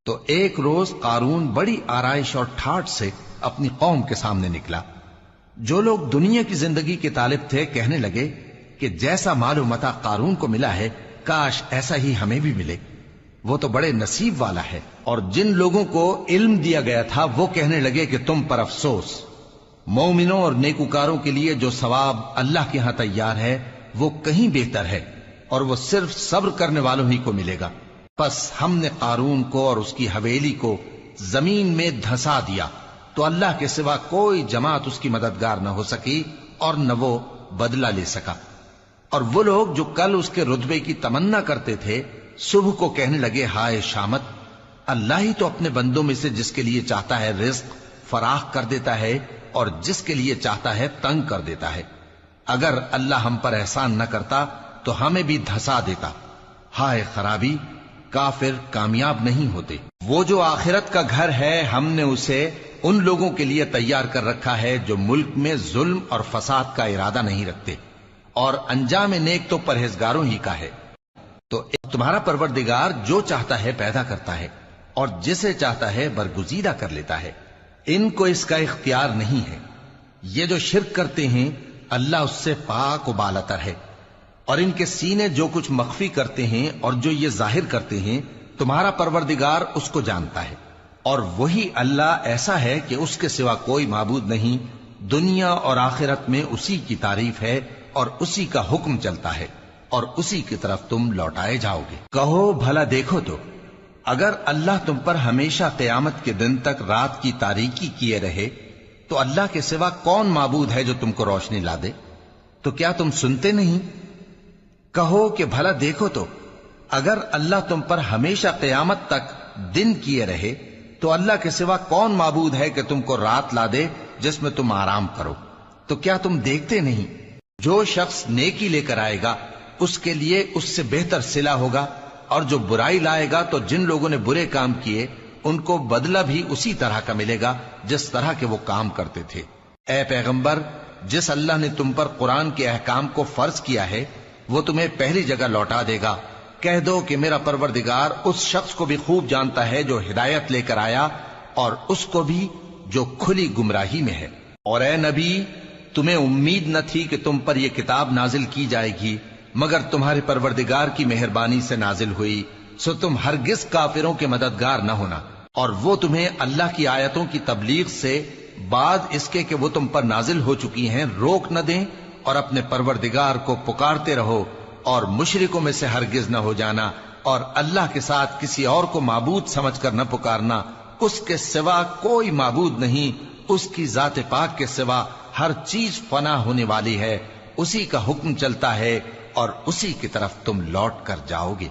تو ایک روز قارون بڑی آرائش اور ٹھاٹ سے اپنی قوم کے سامنے نکلا۔ جو لوگ دنیا کی زندگی کے طالب تھے کہنے لگے کہ جیسا مال و متاع قارون کو ملا ہے کاش ایسا ہی ہمیں بھی ملے، وہ تو بڑے نصیب والا ہے۔ اور جن لوگوں کو علم دیا گیا تھا وہ کہنے لگے کہ تم پر افسوس، مومنوں اور نیکوکاروں کے لیے جو ثواب اللہ کے ہاں تیار ہے وہ کہیں بہتر ہے، اور وہ صرف صبر کرنے والوں ہی کو ملے گا۔ پس ہم نے قارون کو اور اس کی حویلی کو زمین میں دھسا دیا تو اللہ کے سوا کوئی جماعت اس کی مددگار نہ ہو سکی اور نہ وہ بدلہ لے سکا۔ اور وہ لوگ جو کل اس کے رتبے کی تمنا کرتے تھے صبح کو کہنے لگے ہائے شامت، اللہ ہی تو اپنے بندوں میں سے جس کے لیے چاہتا ہے رزق فراخ کر دیتا ہے اور جس کے لیے چاہتا ہے تنگ کر دیتا ہے۔ اگر اللہ ہم پر احسان نہ کرتا تو ہمیں بھی دھسا دیتا۔ ہائے خرابی، کافر کامیاب نہیں ہوتے۔ وہ جو آخرت کا گھر ہے ہم نے اسے ان لوگوں کے لیے تیار کر رکھا ہے جو ملک میں ظلم اور فساد کا ارادہ نہیں رکھتے، اور انجام نیک تو پرہیزگاروں ہی کا ہے۔ تو تمہارا پروردگار جو چاہتا ہے پیدا کرتا ہے اور جسے چاہتا ہے برگزیدہ کر لیتا ہے، ان کو اس کا اختیار نہیں ہے۔ یہ جو شرک کرتے ہیں اللہ اس سے پاک و بالاتر ہے، اور ان کے سینے جو کچھ مخفی کرتے ہیں اور جو یہ ظاہر کرتے ہیں تمہارا پروردگار اس کو جانتا ہے۔ اور وہی اللہ ایسا ہے کہ اس کے سوا کوئی معبود نہیں، دنیا اور آخرت میں اسی کی تعریف ہے اور اسی کا حکم چلتا ہے، اور اسی کی طرف تم لوٹائے جاؤ گے۔ کہو بھلا دیکھو تو اگر اللہ تم پر ہمیشہ قیامت کے دن تک رات کی تاریکی کیے رہے تو اللہ کے سوا کون معبود ہے جو تم کو روشنی لا دے؟ تو کیا تم سنتے نہیں؟ کہو کہ بھلا دیکھو تو اگر اللہ تم پر ہمیشہ قیامت تک دن کیے رہے تو اللہ کے سوا کون معبود ہے کہ تم کو رات لا دے جس میں تم آرام کرو؟ تو کیا تم دیکھتے نہیں؟ جو شخص نیکی لے کر آئے گا اس کے لیے اس سے بہتر صلہ ہوگا، اور جو برائی لائے گا تو جن لوگوں نے برے کام کیے ان کو بدلہ بھی اسی طرح کا ملے گا جس طرح کے وہ کام کرتے تھے۔ اے پیغمبر، جس اللہ نے تم پر قرآن کے احکام کو فرض کیا ہے وہ تمہیں پہلی جگہ لوٹا دے گا۔ کہہ دو کہ میرا پروردگار اس شخص کو بھی خوب جانتا ہے جو ہدایت لے کر آیا اور اس کو بھی جو کھلی گمراہی میں ہے۔ اور اے نبی، تمہیں امید نہ تھی کہ تم پر یہ کتاب نازل کی جائے گی مگر تمہارے پروردگار کی مہربانی سے نازل ہوئی، سو تم ہرگز کافروں کے مددگار نہ ہونا۔ اور وہ تمہیں اللہ کی آیتوں کی تبلیغ سے بعد اس کے کہ وہ تم پر نازل ہو چکی ہیں روک نہ دیں، اور اپنے پروردگار کو پکارتے رہو اور مشرکوں میں سے ہرگز نہ ہو جانا، اور اللہ کے ساتھ کسی اور کو معبود سمجھ کر نہ پکارنا۔ اس کے سوا کوئی معبود نہیں، اس کی ذات پاک کے سوا ہر چیز فنا ہونے والی ہے، اسی کا حکم چلتا ہے اور اسی کی طرف تم لوٹ کر جاؤ گے۔